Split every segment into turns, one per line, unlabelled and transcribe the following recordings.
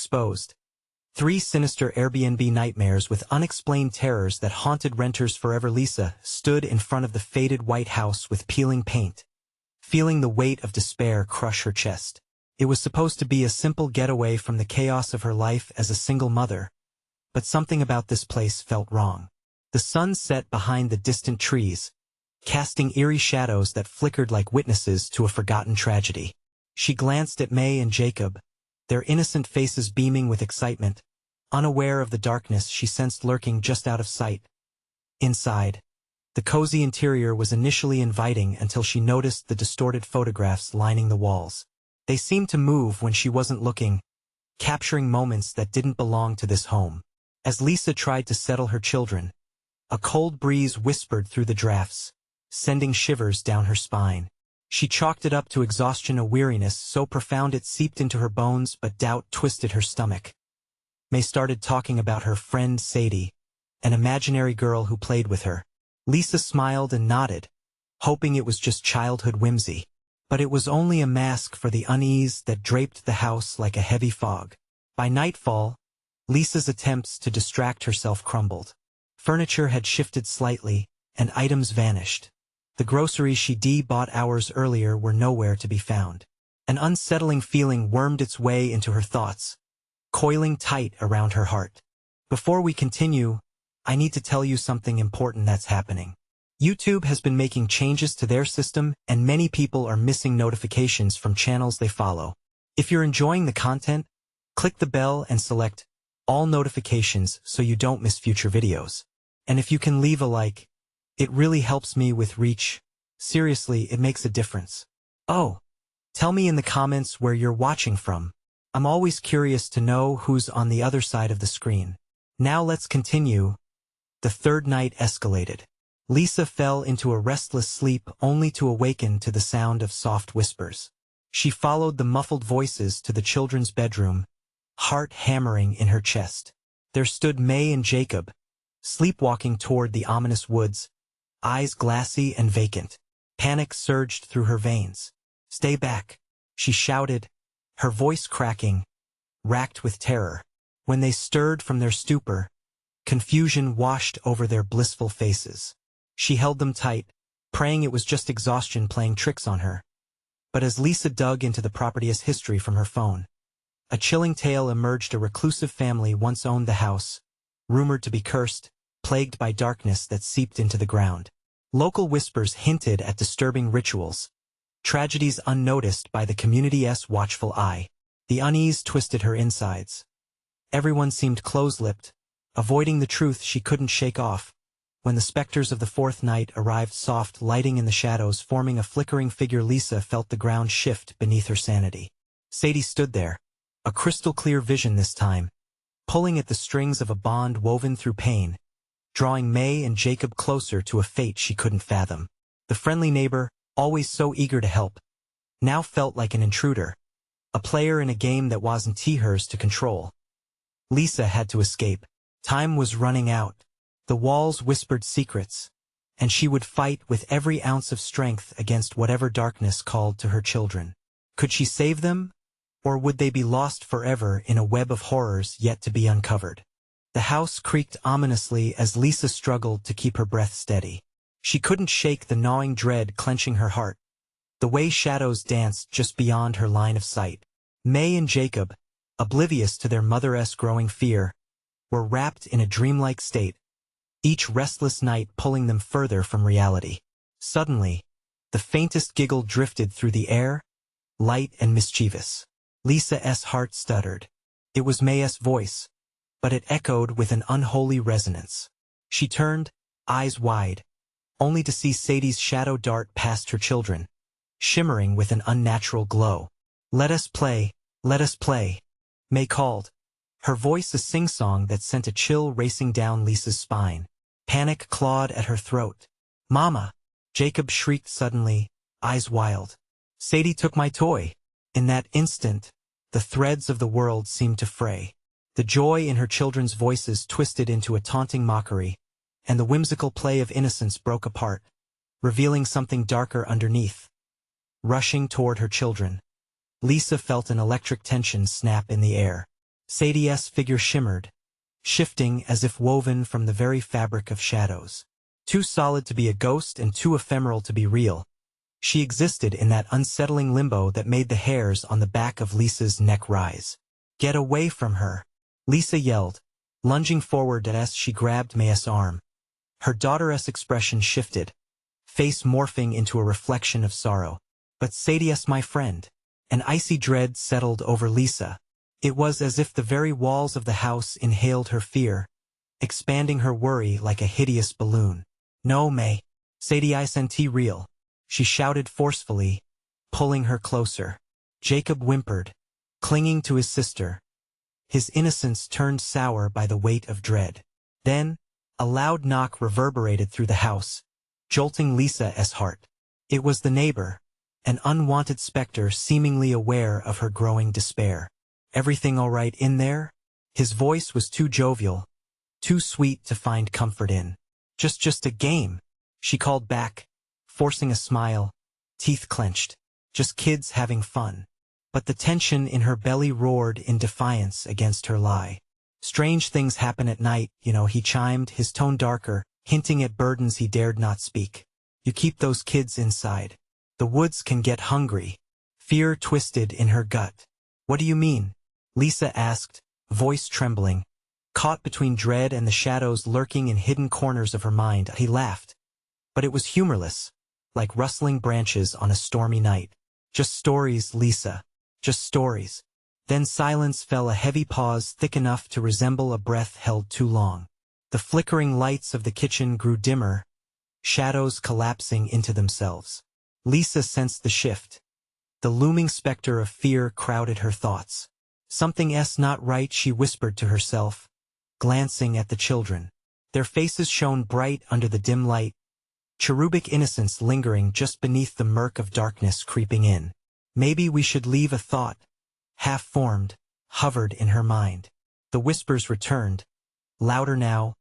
exposed. 3 sinister Airbnb nightmares with unexplained terrors that haunted renters forever. Lisa stood in front of the faded white house with peeling paint, feeling the weight of despair crush her chest. It was supposed to be a simple getaway from the chaos of her life as a single mother, but something about this place felt wrong. The sun set behind the distant trees, casting eerie shadows that flickered like witnesses to a forgotten tragedy. She glanced at May and Jacob, their innocent faces beaming with excitement. Unaware of the darkness she sensed lurking just out of sight. Inside, the cozy interior was initially inviting until she noticed the distorted photographs lining the walls. They seemed to move when she wasn't looking, capturing moments that didn't belong to this home. As Lisa tried to settle her children, a cold breeze whispered through the drafts, sending shivers down her spine. She chalked it up to exhaustion, a weariness so profound it seeped into her bones, but doubt twisted her stomach. May started talking about her friend Sadie, an imaginary girl who played with her. Lisa smiled and nodded, hoping it was just childhood whimsy. But it was only a mask for the unease that draped the house like a heavy fog. By nightfall, Lisa's attempts to distract herself crumbled. Furniture had shifted slightly, and items vanished. The groceries she'd bought hours earlier were nowhere to be found. An unsettling feeling wormed its way into her thoughts, coiling tight around her heart. Before we continue, I need to tell you something important that's happening. YouTube has been making changes to their system, and many people are missing notifications from channels they follow. If you're enjoying the content, click the bell and select all notifications so you don't miss future videos. And if you can leave a like, it really helps me with reach. Seriously, it makes a difference. Oh, tell me in the comments where you're watching from. I'm always curious to know who's on the other side of the screen. Now let's continue. The third night escalated. Lisa fell into a restless sleep only to awaken to the sound of soft whispers. She followed the muffled voices to the children's bedroom, heart hammering in her chest. There stood May and Jacob, sleepwalking toward the ominous woods, eyes glassy and vacant. Panic surged through her veins. "Stay back," she shouted, her voice cracking, racked with terror. When they stirred from their stupor, confusion washed over their blissful faces. She held them tight, praying it was just exhaustion playing tricks on her. But as Lisa dug into the property's history from her phone, a chilling tale emerged. A reclusive family once owned the house, rumored to be cursed, plagued by darkness that seeped into the ground. Local whispers hinted at disturbing rituals, tragedies unnoticed by the community's watchful eye. The unease twisted her insides. Everyone seemed close-lipped, avoiding the truth she couldn't shake off. When the specters of the fourth night arrived, soft lighting in the shadows forming a flickering figure, Lisa felt the ground shift beneath her sanity. Sadie stood there, a crystal-clear vision this time, pulling at the strings of a bond woven through pain, drawing May and Jacob closer to a fate she couldn't fathom. The friendly neighbor, always so eager to help, now felt like an intruder, a player in a game that wasn't hers to control. Lisa had to escape. Time was running out. The walls whispered secrets, and she would fight with every ounce of strength against whatever darkness called to her children. Could she save them, or would they be lost forever in a web of horrors yet to be uncovered? The house creaked ominously as Lisa struggled to keep her breath steady. She couldn't shake the gnawing dread clenching her heart. The way shadows danced just beyond her line of sight. May and Jacob, oblivious to their mother's growing fear, were wrapped in a dreamlike state, each restless night pulling them further from reality. Suddenly, the faintest giggle drifted through the air, light and mischievous. Lisa's heart stuttered. It was May's voice, but it echoed with an unholy resonance. She turned, eyes wide, only to see Sadie's shadow dart past her children, shimmering with an unnatural glow. "Let us play, let us play," May called, her voice a sing-song that sent a chill racing down Lisa's spine. Panic clawed at her throat. "Mama!" Jacob shrieked suddenly, eyes wild. "Sadie took my toy." In that instant, the threads of the world seemed to fray. The joy in her children's voices twisted into a taunting mockery, and the whimsical play of innocence broke apart, revealing something darker underneath. Rushing toward her children, Lisa felt an electric tension snap in the air. Sadie's figure shimmered, shifting as if woven from the very fabric of shadows. Too solid to be a ghost and too ephemeral to be real, she existed in that unsettling limbo that made the hairs on the back of Lisa's neck rise. "Get away from her!" Lisa yelled, lunging forward as she grabbed May's arm. Her daughter's expression shifted, face morphing into a reflection of sorrow. "But Sadie's my friend." An icy dread settled over Lisa. It was as if the very walls of the house inhaled her fear, expanding her worry like a hideous balloon. "No, May. Sadie isn't real," she shouted forcefully, pulling her closer. Jacob whimpered, clinging to his sister, his innocence turned sour by the weight of dread. Then, a loud knock reverberated through the house, jolting Lisa's heart. It was the neighbor, an unwanted specter seemingly aware of her growing despair. "Everything all right in there?" His voice was too jovial, too sweet to find comfort in. Just a game," she called back, forcing a smile, teeth clenched. "Just kids having fun." But the tension in her belly roared in defiance against her lie. "Strange things happen at night, he chimed, his tone darker, hinting at burdens he dared not speak. "You keep those kids inside. The woods can get hungry." Fear twisted in her gut. "What do you mean?" Lisa asked, voice trembling, caught between dread and the shadows lurking in hidden corners of her mind. He laughed, but it was humorless, like rustling branches on a stormy night. "Just stories, Lisa. Just stories." Then silence fell, a heavy pause thick enough to resemble a breath held too long. The flickering lights of the kitchen grew dimmer, shadows collapsing into themselves. Lisa sensed the shift. The looming specter of fear crowded her thoughts. "Something's not right," she whispered to herself, glancing at the children. Their faces shone bright under the dim light, cherubic innocence lingering just beneath the murk of darkness creeping in. "Maybe we should leave," a thought, half-formed, hovered in her mind. The whispers returned, louder now,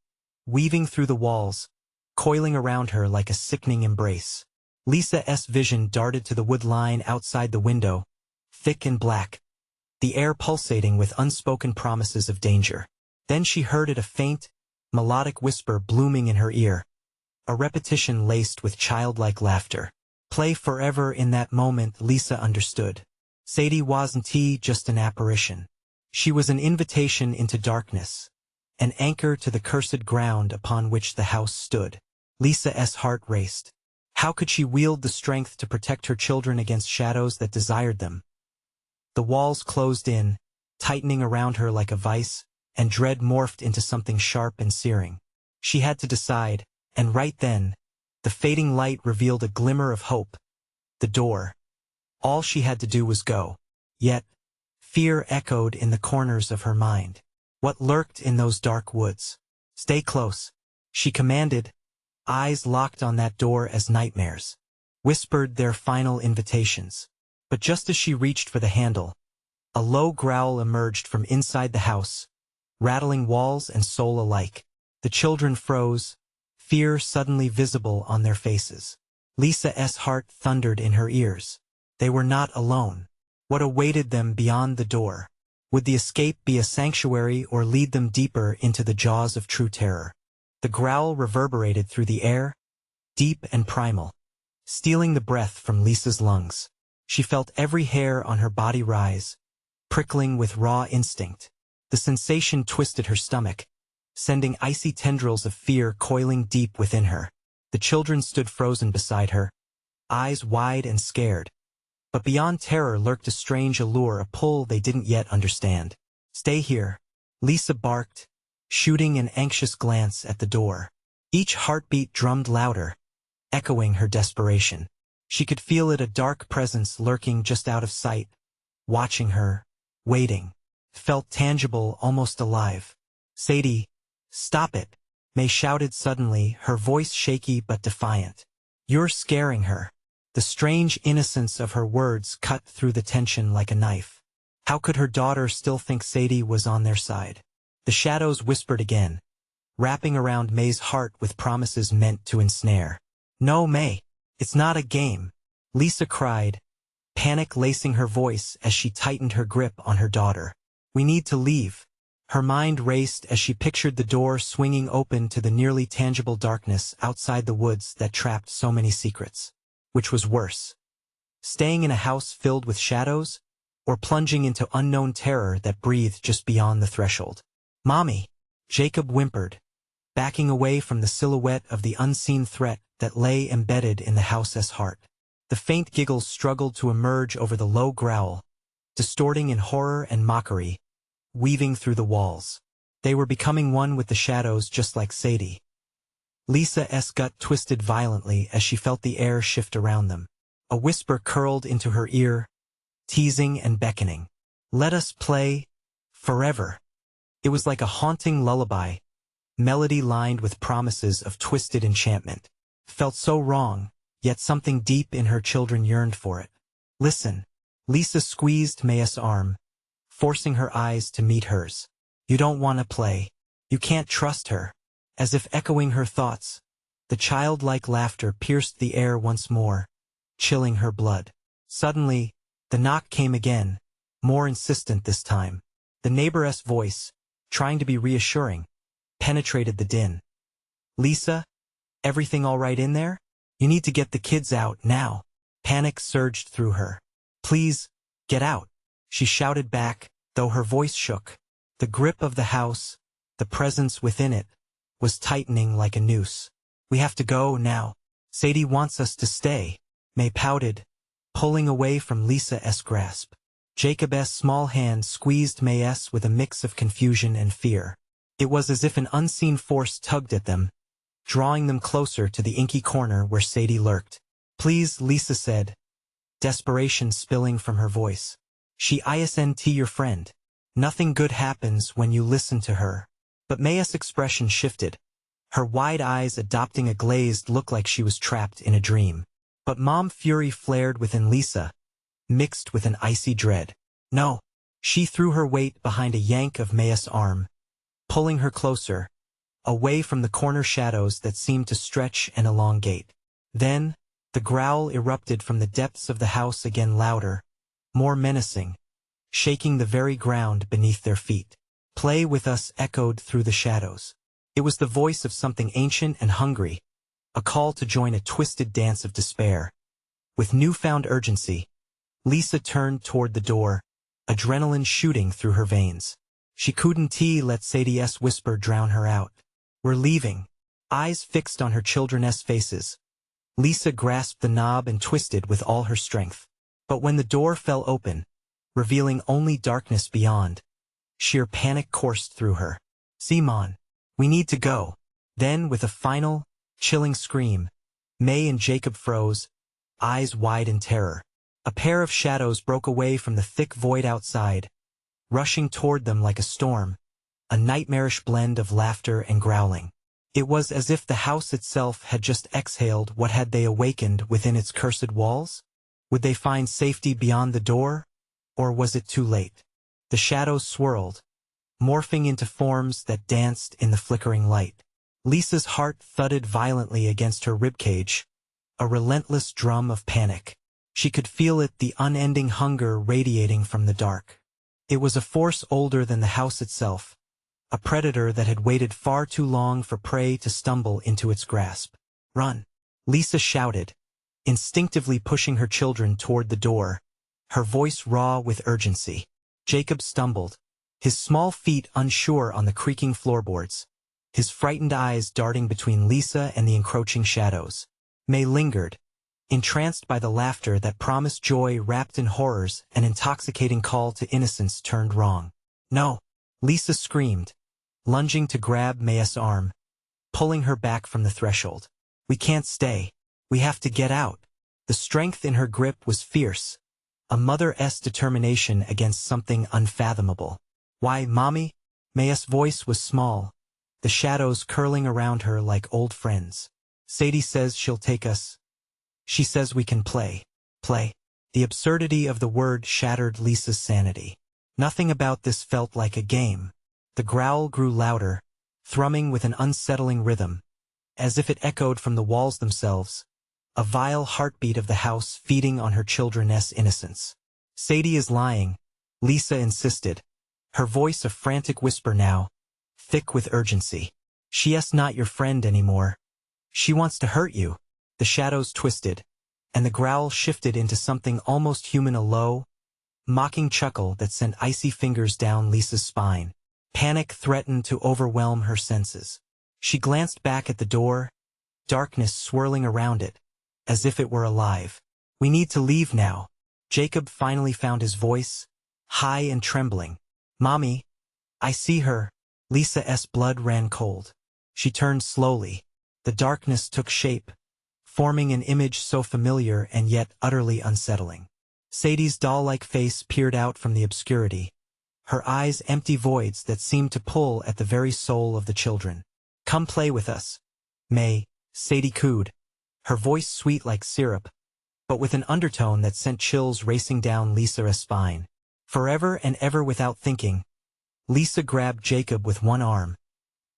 weaving through the walls, coiling around her like a sickening embrace. Lisa's vision darted to the wood line outside the window, thick and black, the air pulsating with unspoken promises of danger. Then she heard it, a faint, melodic whisper blooming in her ear, a repetition laced with childlike laughter. Play forever. In that moment Lisa understood. Sadie wasn't just an apparition. She was an invitation into darkness, an anchor to the cursed ground upon which the house stood. Lisa's heart raced. How could she wield the strength to protect her children against shadows that desired them? The walls closed in, tightening around her like a vice, and dread morphed into something sharp and searing. She had to decide, and right then, the fading light revealed a glimmer of hope. The door. All she had to do was go. Yet, fear echoed in the corners of her mind. What lurked in those dark woods? "Stay close," she commanded, eyes locked on that door as nightmares whispered their final invitations. But just as she reached for the handle, a low growl emerged from inside the house, rattling walls and soul alike. The children froze, fear suddenly visible on their faces. Lisa's heart thundered in her ears. They were not alone. What awaited them beyond the door? Would the escape be a sanctuary or lead them deeper into the jaws of true terror? The growl reverberated through the air, deep and primal, stealing the breath from Lisa's lungs. She felt every hair on her body rise, prickling with raw instinct. The sensation twisted her stomach, sending icy tendrils of fear coiling deep within her. The children stood frozen beside her, eyes wide and scared. But beyond terror lurked a strange allure, a pull they didn't yet understand. "Stay here," Lisa barked, shooting an anxious glance at the door. Each heartbeat drummed louder, echoing her desperation. She could feel it, a dark presence lurking just out of sight, watching her, waiting. Felt tangible, almost alive. "Sadie, stop it," May shouted suddenly, her voice shaky but defiant. "You're scaring her." The strange innocence of her words cut through the tension like a knife. How could her daughter still think Sadie was on their side? The shadows whispered again, wrapping around May's heart with promises meant to ensnare. "No, May, it's not a game," Lisa cried, panic lacing her voice as she tightened her grip on her daughter. We need to leave. Her mind raced as she pictured the door swinging open to the nearly tangible darkness outside the woods that trapped so many secrets. Which was worse? Staying in a house filled with shadows, or plunging into unknown terror that breathed just beyond the threshold? "Mommy!" Jacob whimpered, backing away from the silhouette of the unseen threat that lay embedded in the house's heart. The faint giggles struggled to emerge over the low growl, distorting in horror and mockery, weaving through the walls. They were becoming one with the shadows, just like Sadie. Lisa's gut twisted violently as she felt the air shift around them. A whisper curled into her ear, teasing and beckoning. "Let us play forever." It was like a haunting lullaby, melody lined with promises of twisted enchantment. Felt so wrong, yet something deep in her children yearned for it. "Listen." Lisa squeezed Maya's arm, forcing her eyes to meet hers. "You don't want to play. You can't trust her." As if echoing her thoughts, the childlike laughter pierced the air once more, chilling her blood. Suddenly, the knock came again, more insistent this time. The neighbor's voice, trying to be reassuring, penetrated the din. "Lisa, everything all right in there? You need to get the kids out now." Panic surged through her. "Please, get out," she shouted back, though her voice shook. The grip of the house, the presence within it, was tightening like a noose. "We have to go now. Sadie wants us to stay," May pouted, pulling away from Lisa's grasp. Jacob's small hand squeezed May's with a mix of confusion and fear. It was as if an unseen force tugged at them, drawing them closer to the inky corner where Sadie lurked. "Please," Lisa said, desperation spilling from her voice. "She isn't your friend. Nothing good happens when you listen to her." But May's expression shifted, her wide eyes adopting a glazed look like she was trapped in a dream. But mom fury flared within Lisa, mixed with an icy dread. "No." She threw her weight behind a yank of May's arm, pulling her closer, away from the corner shadows that seemed to stretch and elongate. Then, the growl erupted from the depths of the house again, louder, more menacing, shaking the very ground beneath their feet. "Play with us," echoed through the shadows. It was the voice of something ancient and hungry, a call to join a twisted dance of despair. With newfound urgency, Lisa turned toward the door, adrenaline shooting through her veins. She couldn't let Sadie's whisper drown her out. "We're leaving." Eyes fixed on her children's faces, Lisa grasped the knob and twisted with all her strength. But when the door fell open, revealing only darkness beyond, sheer panic coursed through her. "Simon, we need to go." Then, with a final, chilling scream, May and Jacob froze, eyes wide in terror. A pair of shadows broke away from the thick void outside, rushing toward them like a storm, a nightmarish blend of laughter and growling. It was as if the house itself had just exhaled what had they awakened within its cursed walls? Would they find safety beyond the door, or was it too late? The shadows swirled, morphing into forms that danced in the flickering light. Lisa's heart thudded violently against her ribcage, a relentless drum of panic. She could feel it, the unending hunger radiating from the dark. It was a force older than the house itself, a predator that had waited far too long for prey to stumble into its grasp. "Run!" Lisa shouted, instinctively pushing her children toward the door, her voice raw with urgency. Jacob stumbled, his small feet unsure on the creaking floorboards, his frightened eyes darting between Lisa and the encroaching shadows. May lingered, entranced by the laughter that promised joy wrapped in horrors, an intoxicating call to innocence turned wrong. "No!" Lisa screamed, lunging to grab May's arm, pulling her back from the threshold. "We can't stay. We have to get out." The strength in her grip was fierce, a mother's determination against something unfathomable. "Why, Mommy?" May's voice was small, the shadows curling around her like old friends. "Sadie says she'll take us. She says we can play." Play? The absurdity of the word shattered Lisa's sanity. Nothing about this felt like a game. The growl grew louder, thrumming with an unsettling rhythm, as if it echoed from the walls themselves, a vile heartbeat of the house feeding on her children's innocence. "Sadie is lying," Lisa insisted, her voice a frantic whisper now, thick with urgency. She's not your friend anymore. She wants to hurt you. The shadows twisted, and the growl shifted into something almost human, a low, mocking chuckle that sent icy fingers down Lisa's spine. Panic threatened to overwhelm her senses. She glanced back at the door, darkness swirling around it, as if it were alive. We need to leave now. Jacob finally found his voice, high and trembling. Mommy, I see her. Lisa's blood ran cold. She turned slowly. The darkness took shape, forming an image so familiar and yet utterly unsettling. Sadie's doll-like face peered out from the obscurity, her eyes empty voids that seemed to pull at the very soul of the children. Come play with us, May, Sadie cooed, her voice sweet like syrup, but with an undertone that sent chills racing down Lisa's spine. Forever and ever without thinking, Lisa grabbed Jacob with one arm,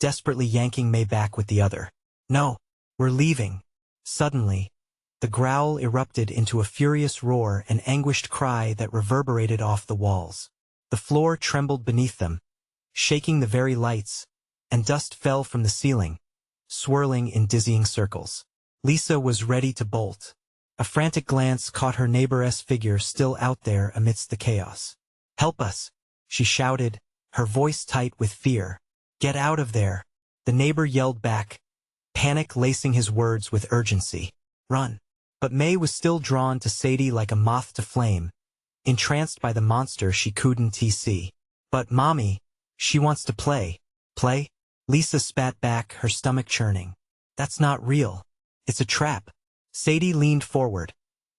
desperately yanking May back with the other. No, we're leaving. Suddenly, the growl erupted into a furious roar, an anguished cry that reverberated off the walls. The floor trembled beneath them, shaking the very lights, and dust fell from the ceiling, swirling in dizzying circles. Lisa was ready to bolt. A frantic glance caught her neighbor's figure still out there amidst the chaos. Help us, she shouted, her voice tight with fear. Get out of there, the neighbor yelled back, panic lacing his words with urgency. Run. But May was still drawn to Sadie like a moth to flame, entranced by the monster she couldn't see. But Mommy, she wants to play. Play? Lisa spat back, her stomach churning. That's not real. It's a trap. Sadie leaned forward,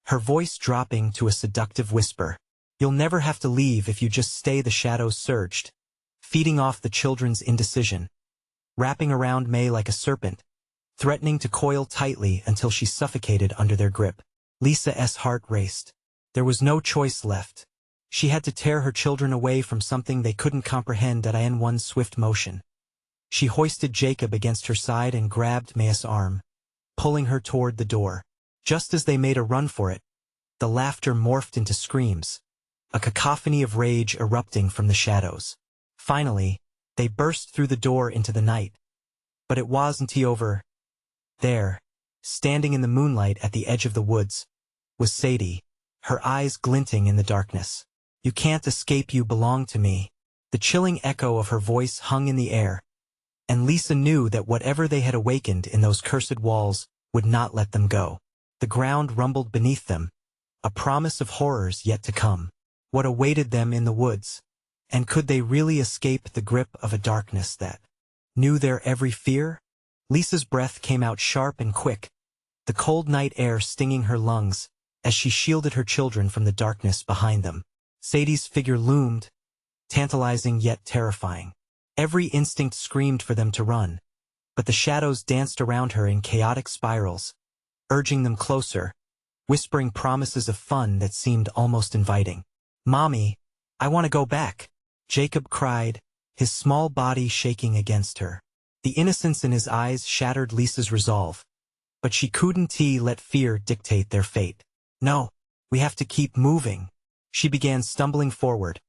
her voice dropping to a seductive whisper. You'll never have to leave if you just stay. The shadows surged, feeding off the children's indecision, wrapping around May like a serpent, threatening to coil tightly until she suffocated under their grip. Lisa's heart raced. There was no choice left. She had to tear her children away from something they couldn't comprehend in one swift motion. She hoisted Jacob against her side and grabbed May's arm, pulling her toward the door. Just as they made a run for it, the laughter morphed into screams, a cacophony of rage erupting from the shadows. Finally, they burst through the door into the night. But it wasn't over. There, standing in the moonlight at the edge of the woods, was Sadie, her eyes glinting in the darkness. You can't escape, you belong to me. The chilling echo of her voice hung in the air, and Lisa knew that whatever they had awakened in those cursed walls would not let them go. The ground rumbled beneath them, a promise of horrors yet to come. What awaited them in the woods? And could they really escape the grip of a darkness that knew their every fear? Lisa's breath came out sharp and quick, the cold night air stinging her lungs as she shielded her children from the darkness behind them. Sadie's figure loomed, tantalizing yet terrifying. Every instinct screamed for them to run, but the shadows danced around her in chaotic spirals, urging them closer, whispering promises of fun that seemed almost inviting. Mommy, I want to go back, Jacob cried, his small body shaking against her. The innocence in his eyes shattered Lisa's resolve, but she couldn't let fear dictate their fate. No, we have to keep moving. She began stumbling forward,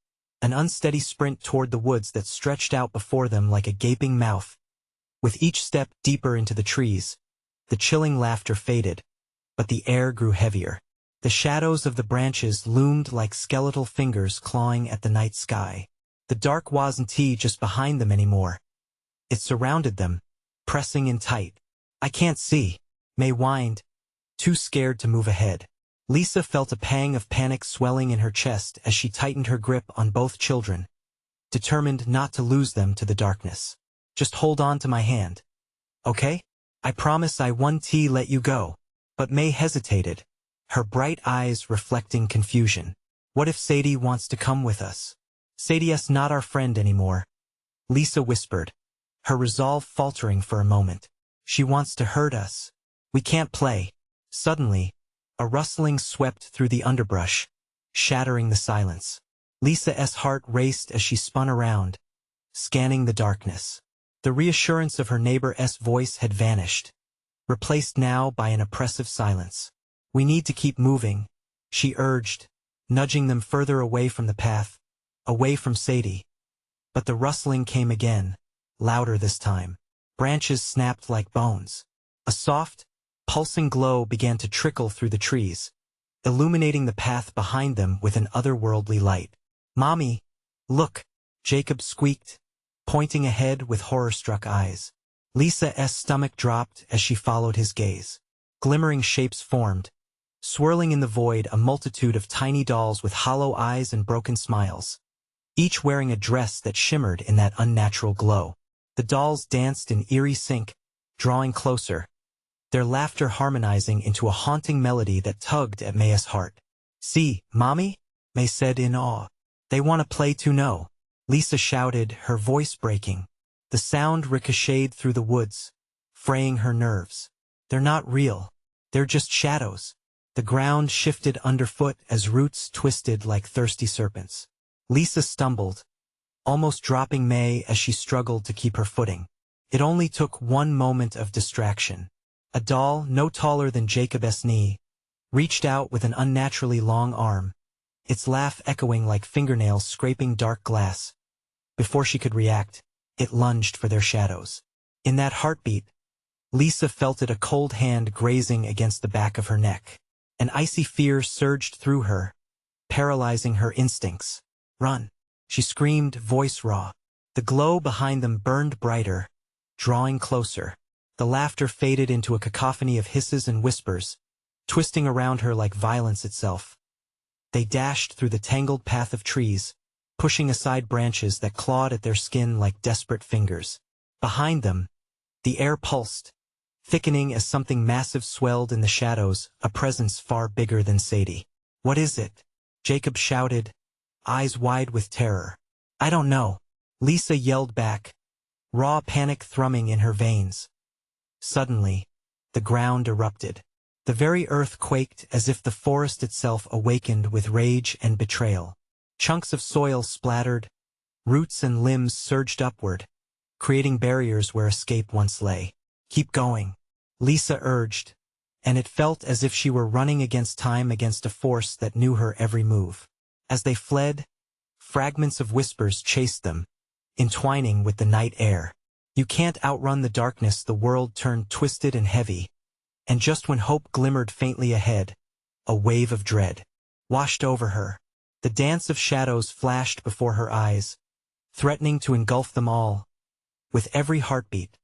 an unsteady sprint toward the woods that stretched out before them like a gaping mouth. With each step deeper into the trees, the chilling laughter faded, but the air grew heavier. The shadows of the branches loomed like skeletal fingers clawing at the night sky. The dark wasn't just behind them anymore. It surrounded them, pressing in tight. I can't see, May whined, too scared to move ahead. Lisa felt a pang of panic swelling in her chest as she tightened her grip on both children, determined not to lose them to the darkness. Just hold on to my hand. Okay? I promise I won't let you go. But May hesitated, her bright eyes reflecting confusion. What if Sadie wants to come with us? Sadie's not our friend anymore, Lisa whispered, her resolve faltering for a moment. She wants to hurt us. We can't play. Suddenly, a rustling swept through the underbrush, shattering the silence. Lisa's heart raced as she spun around, scanning the darkness. The reassurance of her neighbor's voice had vanished, replaced now by an oppressive silence. We need to keep moving, she urged, nudging them further away from the path, away from Sadie. But the rustling came again, louder this time. Branches snapped like bones. A soft, pulsing glow began to trickle through the trees, illuminating the path behind them with an otherworldly light. "Mommy, look," Jacob squeaked, pointing ahead with horror-struck eyes. Lisa's stomach dropped as she followed his gaze. Glimmering shapes formed, swirling in the void, a multitude of tiny dolls with hollow eyes and broken smiles, each wearing a dress that shimmered in that unnatural glow. The dolls danced in eerie sync, drawing closer, their laughter harmonizing into a haunting melody that tugged at Maya's heart. "See, Mommy?" May said in awe. "They want to play too, no?" Lisa shouted, her voice breaking. The sound ricocheted through the woods, fraying her nerves. "They're not real. They're just shadows." The ground shifted underfoot as roots twisted like thirsty serpents. Lisa stumbled, almost dropping May as she struggled to keep her footing. It only took one moment of distraction. A doll, no taller than Jacob's knee, reached out with an unnaturally long arm, its laugh echoing like fingernails scraping dark glass. Before she could react, it lunged for their shadows. In that heartbeat, Lisa felt a cold hand grazing against the back of her neck. An icy fear surged through her, paralyzing her instincts. "Run!" she screamed, voice raw. The glow behind them burned brighter, drawing closer. The laughter faded into a cacophony of hisses and whispers, twisting around her like violence itself. They dashed through the tangled path of trees, pushing aside branches that clawed at their skin like desperate fingers. Behind them, the air pulsed, thickening as something massive swelled in the shadows, a presence far bigger than Sadie. "What is it?" Jacob shouted, eyes wide with terror. "I don't know," Lisa yelled back, raw panic thrumming in her veins. Suddenly, the ground erupted. The very earth quaked as if the forest itself awakened with rage and betrayal. Chunks of soil splattered, roots and limbs surged upward, creating barriers where escape once lay. "Keep going," Lisa urged, and it felt as if she were running against time, against a force that knew her every move. As they fled, fragments of whispers chased them, entwining with the night air. You can't outrun the darkness. The world turned twisted and heavy, and just when hope glimmered faintly ahead, a wave of dread washed over her. The dance of shadows flashed before her eyes, threatening to engulf them all. With every heartbeat,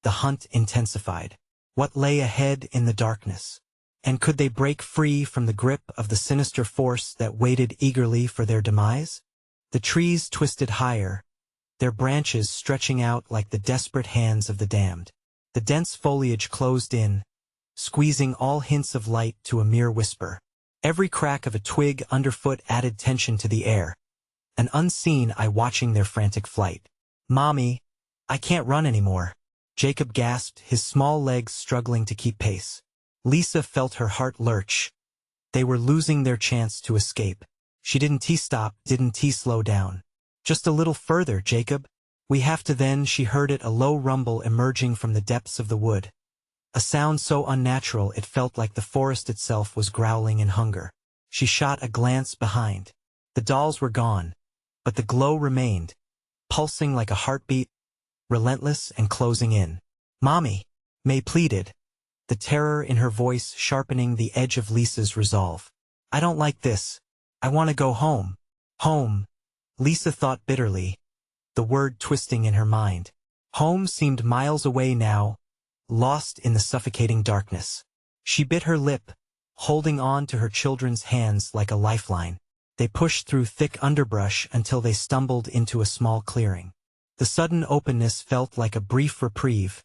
the hunt intensified. What lay ahead in the darkness? And could they break free from the grip of the sinister force that waited eagerly for their demise? The trees twisted higher, their branches stretching out like the desperate hands of the damned. The dense foliage closed in, squeezing all hints of light to a mere whisper. Every crack of a twig underfoot added tension to the air, an unseen eye watching their frantic flight. "Mommy, I can't run anymore," Jacob gasped, his small legs struggling to keep pace. Lisa felt her heart lurch. They were losing their chance to escape. She didn't stop, didn't slow down. "Just a little further, Jacob. We have to." Then she heard it, a low rumble emerging from the depths of the wood. A sound so unnatural it felt like the forest itself was growling in hunger. She shot a glance behind. The dolls were gone, but the glow remained, pulsing like a heartbeat, relentless and closing in. "Mommy," May pleaded, the terror in her voice sharpening the edge of Lisa's resolve. "I don't like this. I want to go home." Home, Lisa thought bitterly, the word twisting in her mind. Home seemed miles away now, lost in the suffocating darkness. She bit her lip, holding on to her children's hands like a lifeline. They pushed through thick underbrush until they stumbled into a small clearing. The sudden openness felt like a brief reprieve,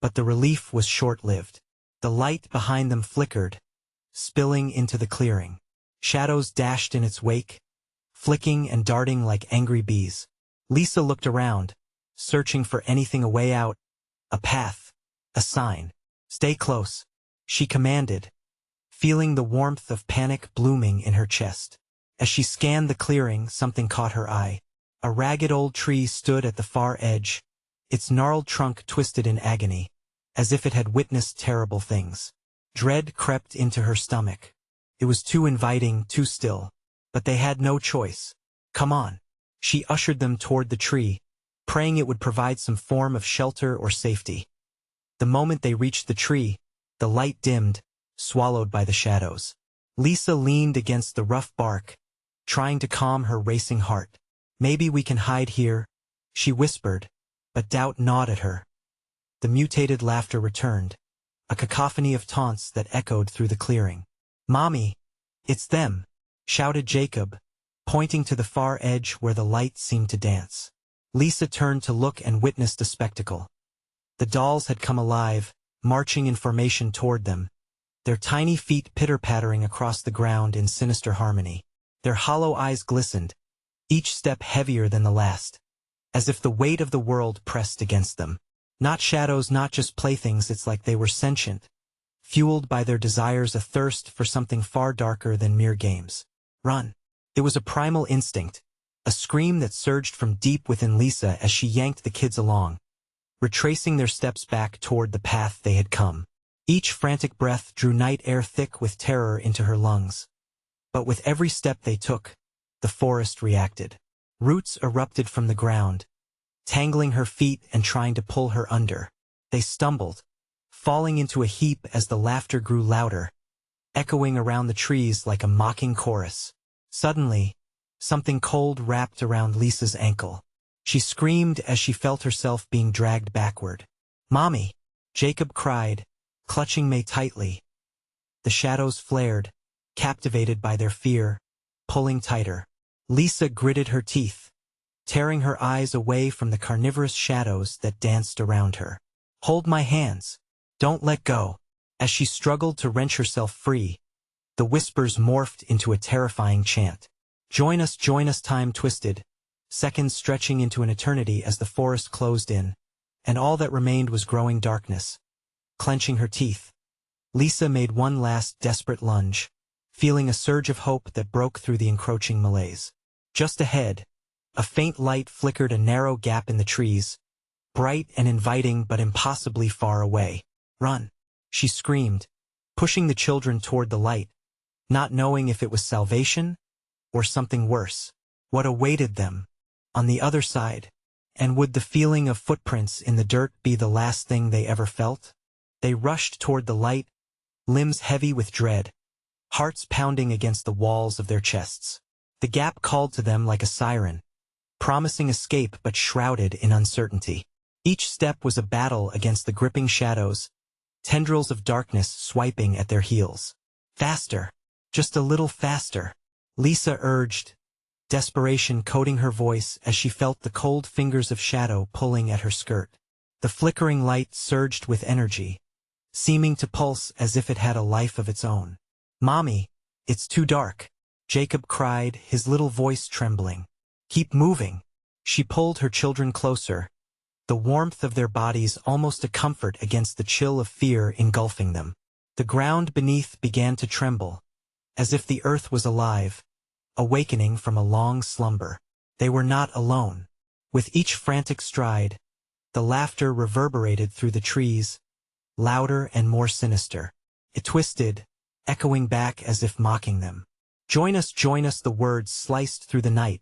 but the relief was short-lived. The light behind them flickered, spilling into the clearing. Shadows dashed in its wake, flicking and darting like angry bees. Lisa looked around, searching for anything, a way out, a path, a sign. "Stay close," she commanded, feeling the warmth of panic blooming in her chest. As she scanned the clearing, something caught her eye. A ragged old tree stood at the far edge, its gnarled trunk twisted in agony, as if it had witnessed terrible things. Dread crept into her stomach. It was too inviting, too still, but they had no choice. "Come on," She ushered them toward the tree, praying it would provide some form of shelter or safety. The moment they reached the tree, the light dimmed, swallowed by the shadows. Lisa leaned against the rough bark, trying to calm her racing heart. "Maybe we can hide here," she whispered, but doubt gnawed at her. The mutated laughter returned, a cacophony of taunts that echoed through the clearing. "Mommy, it's them," shouted Jacob, pointing to the far edge where the light seemed to dance. Lisa turned to look and witnessed a spectacle. The dolls had come alive, marching in formation toward them, their tiny feet pitter-pattering across the ground in sinister harmony. Their hollow eyes glistened, each step heavier than the last, as if the weight of the world pressed against them. Not shadows, not just playthings, it's like they were sentient, fueled by their desires, a thirst for something far darker than mere games. Run. It was a primal instinct, a scream that surged from deep within Lisa as she yanked the kids along, retracing their steps back toward the path they had come. Each frantic breath drew night air thick with terror into her lungs. But with every step they took, the forest reacted. Roots erupted from the ground, tangling her feet and trying to pull her under. They stumbled, falling into a heap as the laughter grew louder, echoing around the trees like a mocking chorus. Suddenly, something cold wrapped around Lisa's ankle. She screamed as she felt herself being dragged backward. "Mommy!" Jacob cried, clutching May tightly. The shadows flared, captivated by their fear, pulling tighter. Lisa gritted her teeth, tearing her eyes away from the carnivorous shadows that danced around her. "Hold my hands. Don't let go." As she struggled to wrench herself free, the whispers morphed into a terrifying chant. Join us, time twisted, seconds stretching into an eternity as the forest closed in, and all that remained was growing darkness. Clenching her teeth, Lisa made one last desperate lunge, feeling a surge of hope that broke through the encroaching malaise. Just ahead, a faint light flickered a narrow gap in the trees, bright and inviting but impossibly far away. "Run!" she screamed, pushing the children toward the light, not knowing if it was salvation or something worse. What awaited them on the other side? And would the feeling of footprints in the dirt be the last thing they ever felt? They rushed toward the light, limbs heavy with dread, hearts pounding against the walls of their chests. The gap called to them like a siren, promising escape but shrouded in uncertainty. Each step was a battle against the gripping shadows, tendrils of darkness swiping at their heels. "Faster! Just a little faster!" Lisa urged, desperation coating her voice as she felt the cold fingers of shadow pulling at her skirt. The flickering light surged with energy, seeming to pulse as if it had a life of its own. "Mommy, it's too dark," Jacob cried, his little voice trembling. "Keep moving." She pulled her children closer, the warmth of their bodies almost a comfort against the chill of fear engulfing them. The ground beneath began to tremble, as if the earth was alive, awakening from a long slumber. They were not alone. With each frantic stride, the laughter reverberated through the trees, louder and more sinister. It twisted, echoing back as if mocking them. Join us, the words sliced through the night,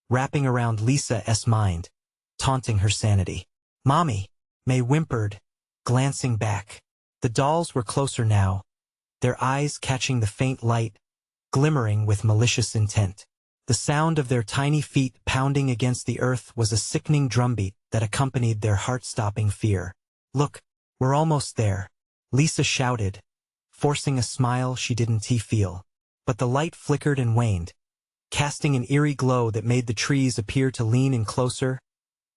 wrapping around Lisa's mind, taunting her sanity. "Mommy," May whimpered, glancing back. The dolls were closer now, their eyes catching the faint light, glimmering with malicious intent. The sound of their tiny feet pounding against the earth was a sickening drumbeat that accompanied their heart-stopping fear. "Look, we're almost there," Lisa shouted, forcing a smile she didn't feel. But the light flickered and waned, casting an eerie glow that made the trees appear to lean in closer,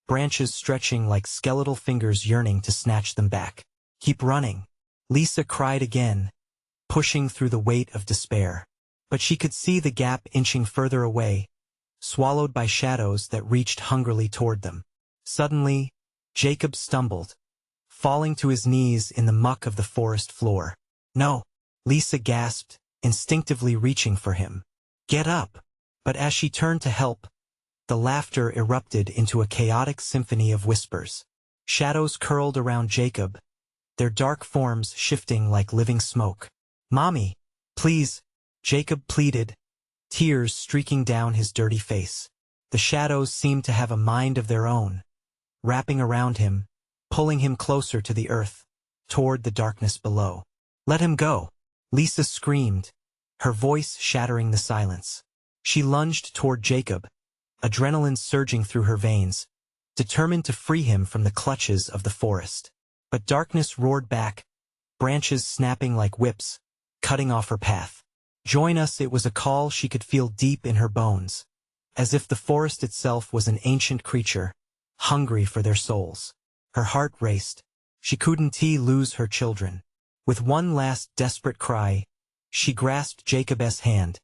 branches stretching like skeletal fingers yearning to snatch them back. "Keep running," Lisa cried again, pushing through the weight of despair. But she could see the gap inching further away, swallowed by shadows that reached hungrily toward them. Suddenly, Jacob stumbled, falling to his knees in the muck of the forest floor. "No!" Lisa gasped, instinctively reaching for him. "Get up!" But as she turned to help, the laughter erupted into a chaotic symphony of whispers. Shadows curled around Jacob, their dark forms shifting like living smoke. "Mommy, please," Jacob pleaded, tears streaking down his dirty face. The shadows seemed to have a mind of their own, wrapping around him, pulling him closer to the earth, toward the darkness below. "Let him go!" Lisa screamed, her voice shattering the silence. She lunged toward Jacob, adrenaline surging through her veins, determined to free him from the clutches of the forest. But darkness roared back, branches snapping like whips, cutting off her path. "Join us!" It was a call she could feel deep in her bones, as if the forest itself was an ancient creature, hungry for their souls. Her heart raced. She couldn't lose her children. With one last desperate cry, she grasped Jacob's hand,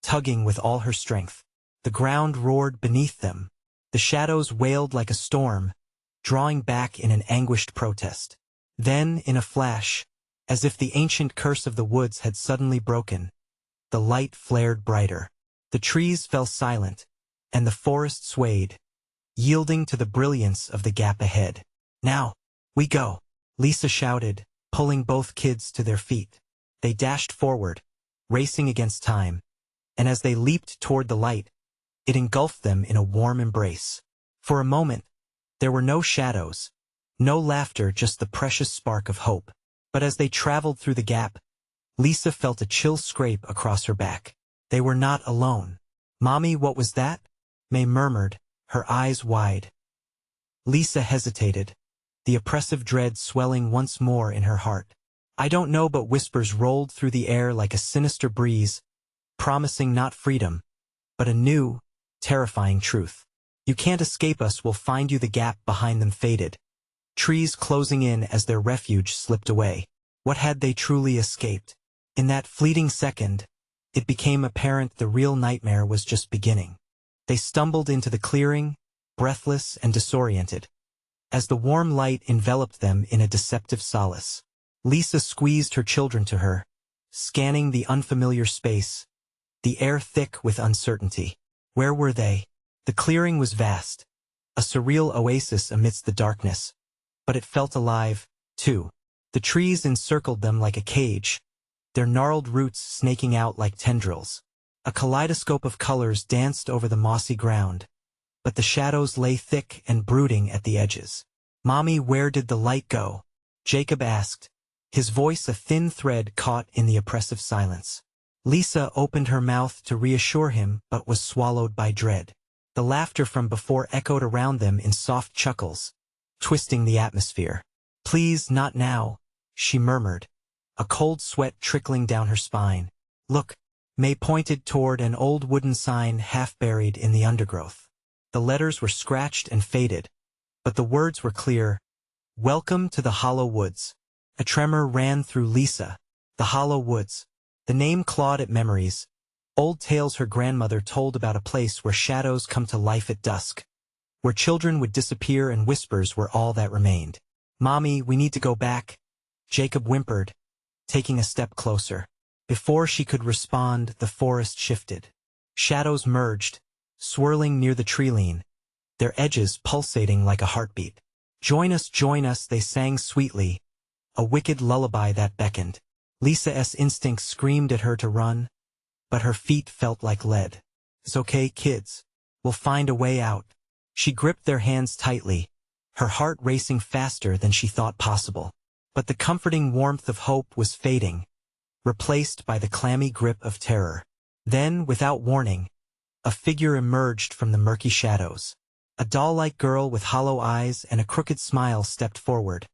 tugging with all her strength. The ground roared beneath them. The shadows wailed like a storm, drawing back in an anguished protest. Then, in a flash, as if the ancient curse of the woods had suddenly broken, the light flared brighter. The trees fell silent, and the forest swayed, yielding to the brilliance of the gap ahead. "Now, we go!" Lisa shouted, pulling both kids to their feet. They dashed forward, racing against time, and as they leaped toward the light, it engulfed them in a warm embrace. For a moment, there were no shadows, no laughter, just the precious spark of hope. But as they traveled through the gap, Lisa felt a chill scrape across her back. They were not alone. "Mommy, what was that?" May murmured, her eyes wide. Lisa hesitated, the oppressive dread swelling once more in her heart. "I don't know," but whispers rolled through the air like a sinister breeze, promising not freedom, but a new, terrifying truth. "You can't escape us, we'll find you." The gap behind them faded, trees closing in as their refuge slipped away. What had they truly escaped? In that fleeting second, it became apparent the real nightmare was just beginning. They stumbled into the clearing, breathless and disoriented, as the warm light enveloped them in a deceptive solace. Lisa squeezed her children to her, scanning the unfamiliar space, the air thick with uncertainty. Where were they? The clearing was vast, a surreal oasis amidst the darkness, but it felt alive, too. The trees encircled them like a cage, their gnarled roots snaking out like tendrils. A kaleidoscope of colors danced over the mossy ground, but the shadows lay thick and brooding at the edges. "Mommy, where did the light go?" Jacob asked, his voice a thin thread caught in the oppressive silence. Lisa opened her mouth to reassure him, but was swallowed by dread. The laughter from before echoed around them in soft chuckles, twisting the atmosphere. "Please, not now," she murmured, a cold sweat trickling down her spine. "Look." May pointed toward an old wooden sign half buried in the undergrowth. The letters were scratched and faded, but the words were clear. "Welcome to the Hollow Woods." A tremor ran through Lisa. The Hollow Woods. The name clawed at memories. Old tales her grandmother told about a place where shadows come to life at dusk, where children would disappear and whispers were all that remained. "Mommy, we need to go back," Jacob whimpered, taking a step closer. Before she could respond, the forest shifted. Shadows merged, swirling near the tree-line, their edges pulsating like a heartbeat. Join us," they sang sweetly, a wicked lullaby that beckoned. Lisa's instincts screamed at her to run, but her feet felt like lead. "It's okay, kids. We'll find a way out." She gripped their hands tightly, her heart racing faster than she thought possible. But the comforting warmth of hope was fading, replaced by the clammy grip of terror. Then, without warning, a figure emerged from the murky shadows. A doll-like girl with hollow eyes and a crooked smile stepped forward,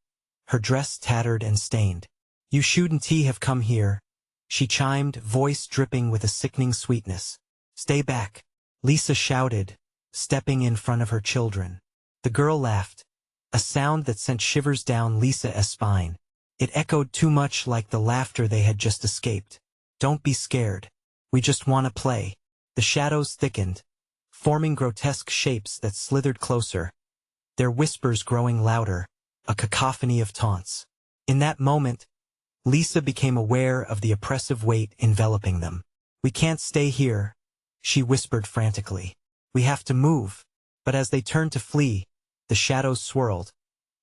her dress tattered and stained. "You shouldn't have come here," she chimed, voice dripping with a sickening sweetness. "Stay back," Lisa shouted, stepping in front of her children. The girl laughed, a sound that sent shivers down Lisa's spine. It echoed too much like the laughter they had just escaped. "Don't be scared. We just want to play." The shadows thickened, forming grotesque shapes that slithered closer, their whispers growing louder, a cacophony of taunts. In that moment, Lisa became aware of the oppressive weight enveloping them. "We can't stay here," she whispered frantically. "We have to move." But as they turned to flee, the shadows swirled,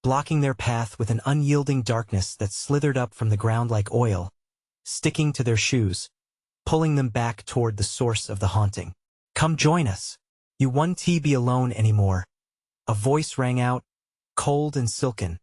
blocking their path with an unyielding darkness that slithered up from the ground like oil, sticking to their shoes, pulling them back toward the source of the haunting. "Come join us. You won't be alone anymore. A voice rang out, cold and silken,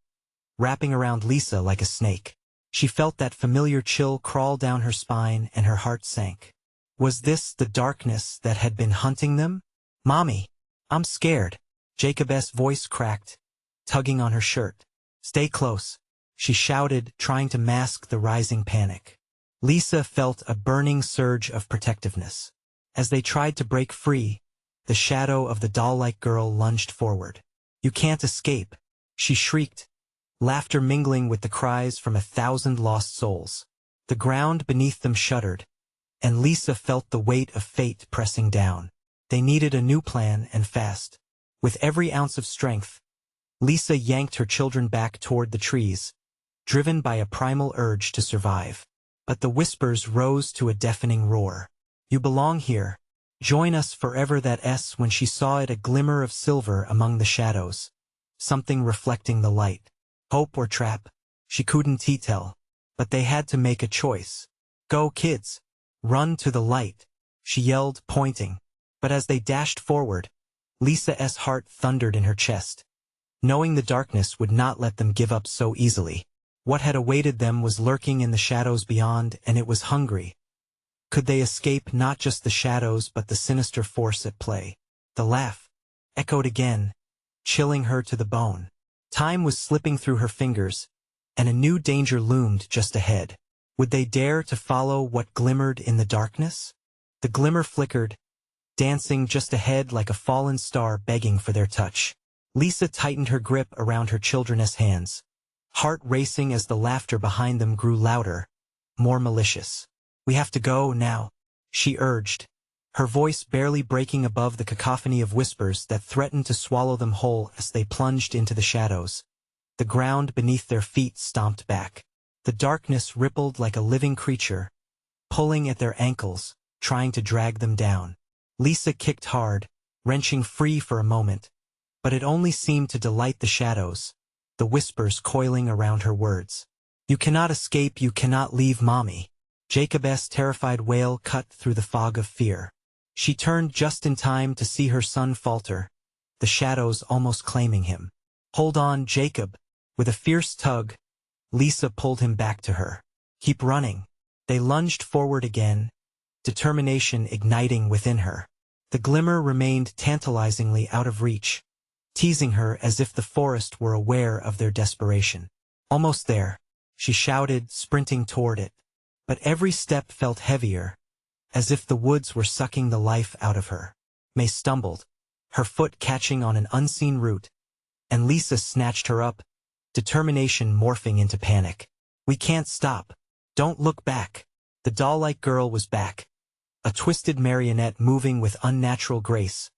wrapping around Lisa like a snake. She felt that familiar chill crawl down her spine and her heart sank. Was this the darkness that had been hunting them? "Mommy, I'm scared." Jacob's voice cracked, tugging on her shirt. "Stay close," she shouted, trying to mask the rising panic. Lisa felt a burning surge of protectiveness. As they tried to break free, the shadow of the doll-like girl lunged forward. "You can't escape," she shrieked, laughter mingling with the cries from 1,000 lost souls. The ground beneath them shuddered, and Lisa felt the weight of fate pressing down. They needed a new plan, and fast. With every ounce of strength, Lisa yanked her children back toward the trees, driven by a primal urge to survive. But the whispers rose to a deafening roar. "You belong here. Join us forever." That S when she saw it, a glimmer of silver among the shadows, something reflecting the light. Hope or trap? She couldn't tell. But they had to make a choice. "Go, kids! Run to the light!" she yelled, pointing. But as they dashed forward, Lisa's heart thundered in her chest. Knowing the darkness would not let them give up so easily. What had awaited them was lurking in the shadows beyond, and it was hungry. Could they escape not just the shadows but the sinister force at play? The laugh echoed again, chilling her to the bone. Time was slipping through her fingers, and a new danger loomed just ahead. Would they dare to follow what glimmered in the darkness? The glimmer flickered, dancing just ahead like a fallen star begging for their touch. Lisa tightened her grip around her children's hands, heart racing as the laughter behind them grew louder, more malicious. "We have to go now," she urged, her voice barely breaking above the cacophony of whispers that threatened to swallow them whole as they plunged into the shadows. The ground beneath their feet stomped back. The darkness rippled like a living creature, pulling at their ankles, trying to drag them down. Lisa kicked hard, wrenching free for a moment, but it only seemed to delight the shadows, the whispers coiling around her words. "You cannot escape, you cannot leave Mommy." Jacob's terrified wail cut through the fog of fear. She turned just in time to see her son falter, the shadows almost claiming him. "Hold on, Jacob." With a fierce tug, Lisa pulled him back to her. "Keep running." They lunged forward again, determination igniting within her. The glimmer remained tantalizingly out of reach, teasing her as if the forest were aware of their desperation. "Almost there," she shouted, sprinting toward it. But every step felt heavier, as if the woods were sucking the life out of her. May stumbled, her foot catching on an unseen root, and Lisa snatched her up, determination morphing into panic. "We can't stop. Don't look back." The doll-like girl was back, a twisted marionette moving with unnatural grace,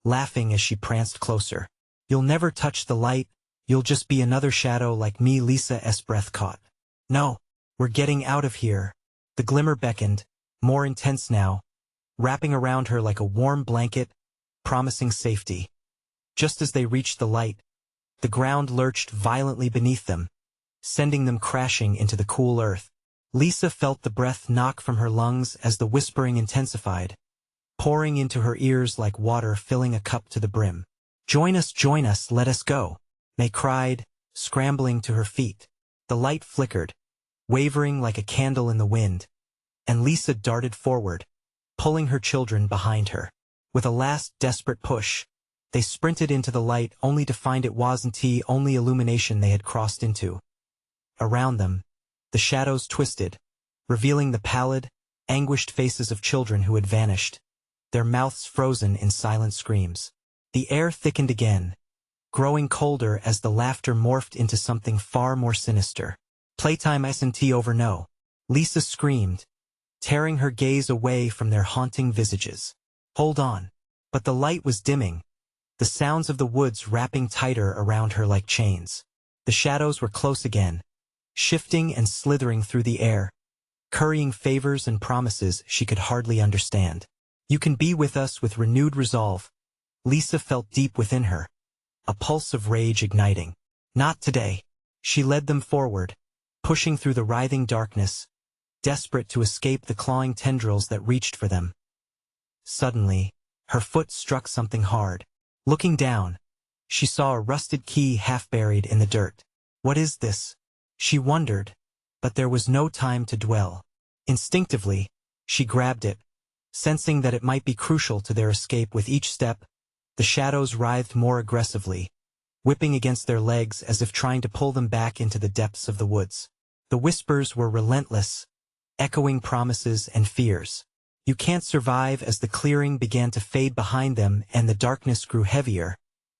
laughing as she pranced closer. "You'll never touch the light, you'll just be another shadow like me." Lisa's breath caught. "No, we're getting out of here." The glimmer beckoned, more intense now, wrapping around her like a warm blanket, promising safety. Just as they reached the light, the ground lurched violently beneath them, sending them crashing into the cool earth. Lisa felt the breath knock from her lungs as the whispering intensified, pouring into her ears like water filling a cup to the brim. Join us, let us go," May cried, scrambling to her feet. The light flickered, wavering like a candle in the wind, and Lisa darted forward, pulling her children behind her. With a last desperate push, they sprinted into the light only to find it wasn't the only illumination they had crossed into. Around them, the shadows twisted, revealing the pallid, anguished faces of children who had vanished, their mouths frozen in silent screams. The air thickened again, growing colder as the laughter morphed into something far more sinister. "Playtime isn't over, no," Lisa screamed, tearing her gaze away from their haunting visages. "Hold on." But the light was dimming, the sounds of the woods wrapping tighter around her like chains. The shadows were close again, shifting and slithering through the air, currying favors and promises she could hardly understand. "You can be with us," with renewed resolve, Lisa felt deep within her, a pulse of rage igniting. "Not today." She led them forward, pushing through the writhing darkness, desperate to escape the clawing tendrils that reached for them. Suddenly, Her foot struck something hard. Looking down, she saw a rusted key half buried in the dirt. What is this? She wondered, but there was no time to dwell. Instinctively, she grabbed it, sensing that it might be crucial to their escape. With each step, the shadows writhed more aggressively, whipping against their legs as if trying to pull them back into the depths of the woods. The whispers were relentless, echoing promises and fears. You can't survive. As the clearing began to fade behind them and the darkness grew heavier,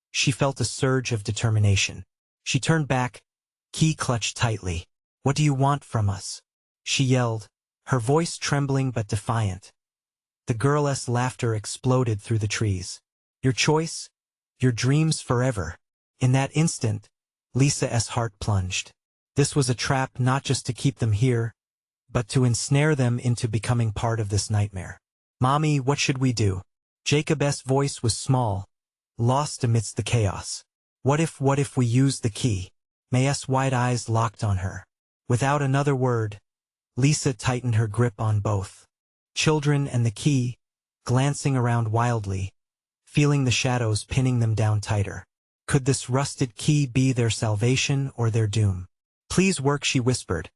she felt a surge of determination. She turned back, key clutched tightly. What do you want from us? She yelled, her voice trembling but defiant. The girl's laughter exploded through the trees. Your choice? Your dreams forever. In that instant, Lisa's heart plunged. This was a trap, not just to keep them here, but to ensnare them into becoming part of this nightmare. Mommy, what should we do? Jacob's voice was small, lost amidst the chaos. What if we use the key? May's wide eyes locked on her. Without another word, Lisa tightened her grip on both children and the key, glancing around wildly, feeling the shadows pinning them down tighter. Could this rusted key be their salvation or their doom? Please work, she whispered,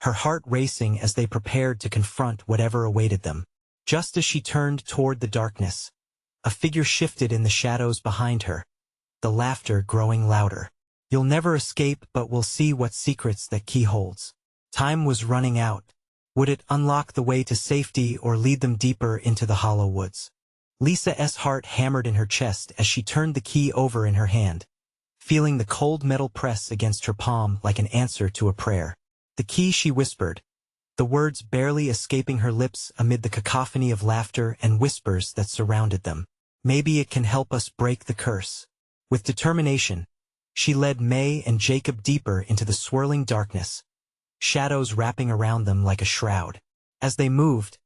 her heart racing as they prepared to confront whatever awaited them. Just as she turned toward the darkness, a figure shifted in the shadows behind her, the laughter growing louder. You'll never escape, but we'll see what secrets that key holds. Time was running out. Would it unlock the way to safety or lead them deeper into the hollow woods? Lisa's heart hammered in her chest as she turned the key over in her hand, feeling the cold metal press against her palm like an answer to a prayer. The key, she whispered, the words barely escaping her lips amid the cacophony of laughter and whispers that surrounded them. Maybe it can help us break the curse. With determination, she led May and Jacob deeper into the swirling darkness, shadows wrapping around them like a shroud. As they moved,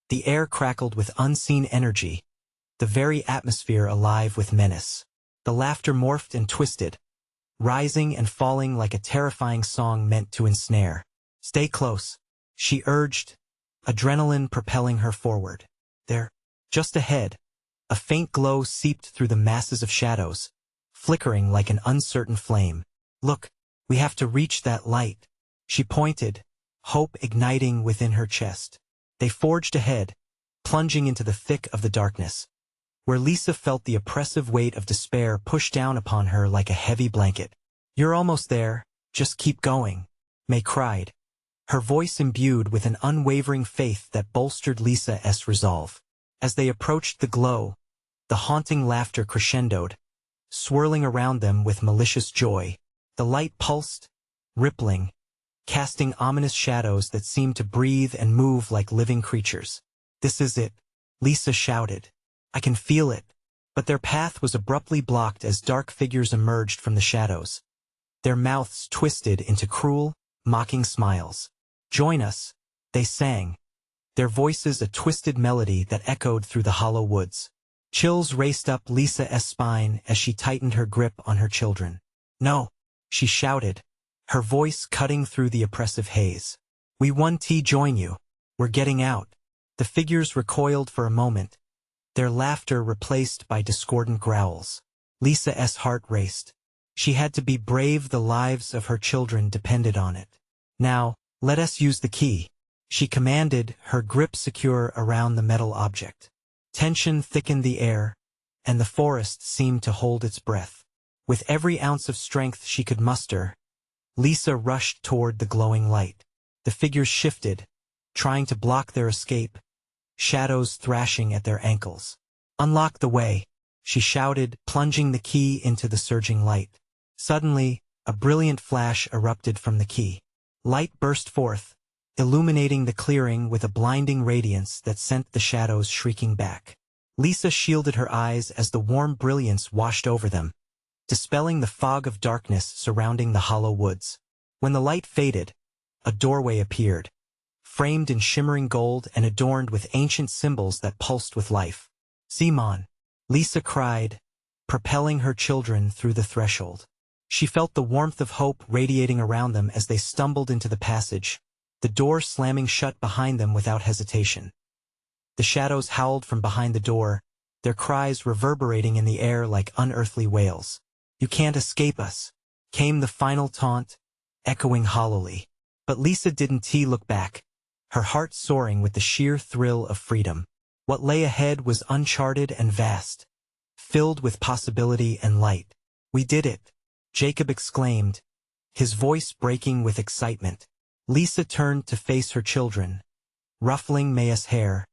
the air crackled with unseen energy, the very atmosphere alive with menace. The laughter morphed and twisted, rising and falling like a terrifying song meant to ensnare. Stay close, she urged, adrenaline propelling her forward. There, just ahead, a faint glow seeped through the masses of shadows, flickering like an uncertain flame. Look, we have to reach that light. She pointed, hope igniting within her chest. They forged ahead, plunging into the thick of the darkness, where Lisa felt the oppressive weight of despair push down upon her like a heavy blanket. You're almost there, just keep going, May cried, her voice imbued with an unwavering faith that bolstered Lisa's resolve. As they approached the glow, the haunting laughter crescendoed, swirling around them with malicious joy. The light pulsed, rippling, casting ominous shadows that seemed to breathe and move like living creatures. This is it, Lisa shouted. I can feel it. But their path was abruptly blocked as dark figures emerged from the shadows, their mouths twisted into cruel, mocking smiles. Join us, they sang, their voices a twisted melody that echoed through the hollow woods. Chills raced up Lisa's spine as she tightened her grip on her children. No, she shouted, her voice cutting through the oppressive haze. We want to join you. We're getting out. The figures recoiled for a moment, their laughter replaced by discordant growls. Lisa's heart raced. She had to be brave. The lives of her children depended on it. Now, let us use the key, she commanded, her grip secure around the metal object. Tension thickened the air, and the forest seemed to hold its breath. With every ounce of strength she could muster, Lisa rushed toward the glowing light. The figures shifted, trying to block their escape, shadows thrashing at their ankles. Unlock the way, she shouted, plunging the key into the surging light. Suddenly, a brilliant flash erupted from the key. Light burst forth, illuminating the clearing with a blinding radiance that sent the shadows shrieking back. Lisa shielded her eyes as the warm brilliance washed over them, dispelling the fog of darkness surrounding the hollow woods. When the light faded, a doorway appeared, framed in shimmering gold and adorned with ancient symbols that pulsed with life. Simon, Lisa cried, propelling her children through the threshold. She felt the warmth of hope radiating around them as they stumbled into the passage, the door slamming shut behind them without hesitation. The shadows howled from behind the door, their cries reverberating in the air like unearthly wails. "You can't escape us," came the final taunt, echoing hollowly. But Lisa didn't look back, her heart soaring with the sheer thrill of freedom. What lay ahead was uncharted and vast, filled with possibility and light. "We did it," Jacob exclaimed, his voice breaking with excitement. Lisa turned to face her children, ruffling Maya's hair,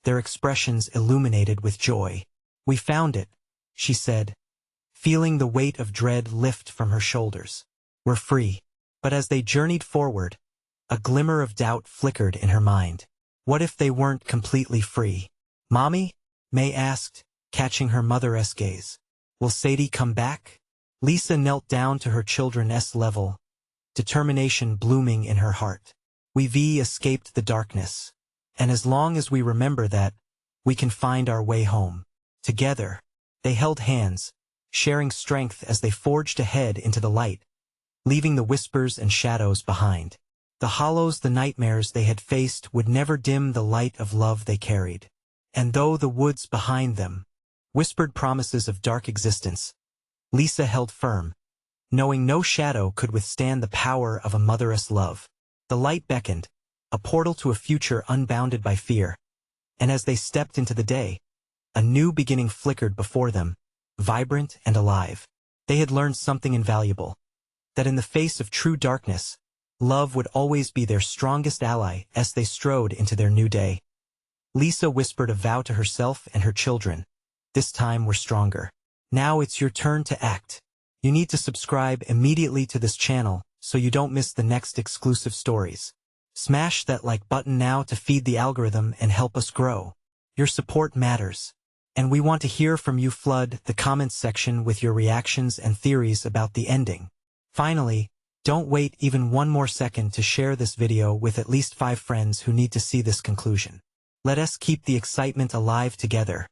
their expressions illuminated with joy. "We found it," she said, feeling the weight of dread lift from her shoulders. "We're free." But as they journeyed forward, a glimmer of doubt flickered in her mind. What if they weren't completely free? "Mommy?" May asked, catching her mother's gaze. "Will Sadie come back?" Lisa knelt down to her children's level, determination blooming in her heart. "We've escaped the darkness, and as long as we remember that, we can find our way home." Together, they held hands, sharing strength as they forged ahead into the light, leaving the whispers and shadows behind. The hollows, the nightmares they had faced would never dim the light of love they carried. And though the woods behind them whispered promises of dark existence, Lisa held firm, knowing no shadow could withstand the power of a mother's love. The light beckoned, a portal to a future unbounded by fear. And as they stepped into the day, a new beginning flickered before them, vibrant and alive. They had learned something invaluable, that in the face of true darkness, love would always be their strongest ally as they strode into their new day. Lisa whispered a vow to herself and her children. "This time we're stronger. Now it's your turn to act." You need to subscribe immediately to this channel so you don't miss the next exclusive stories. Smash that like button now to feed the algorithm and help us grow. Your support matters. And we want to hear from you. Flood the comments section with your reactions and theories about the ending. Finally, don't wait even one more second to share this video with at least 5 friends who need to see this conclusion. Let us keep the excitement alive together.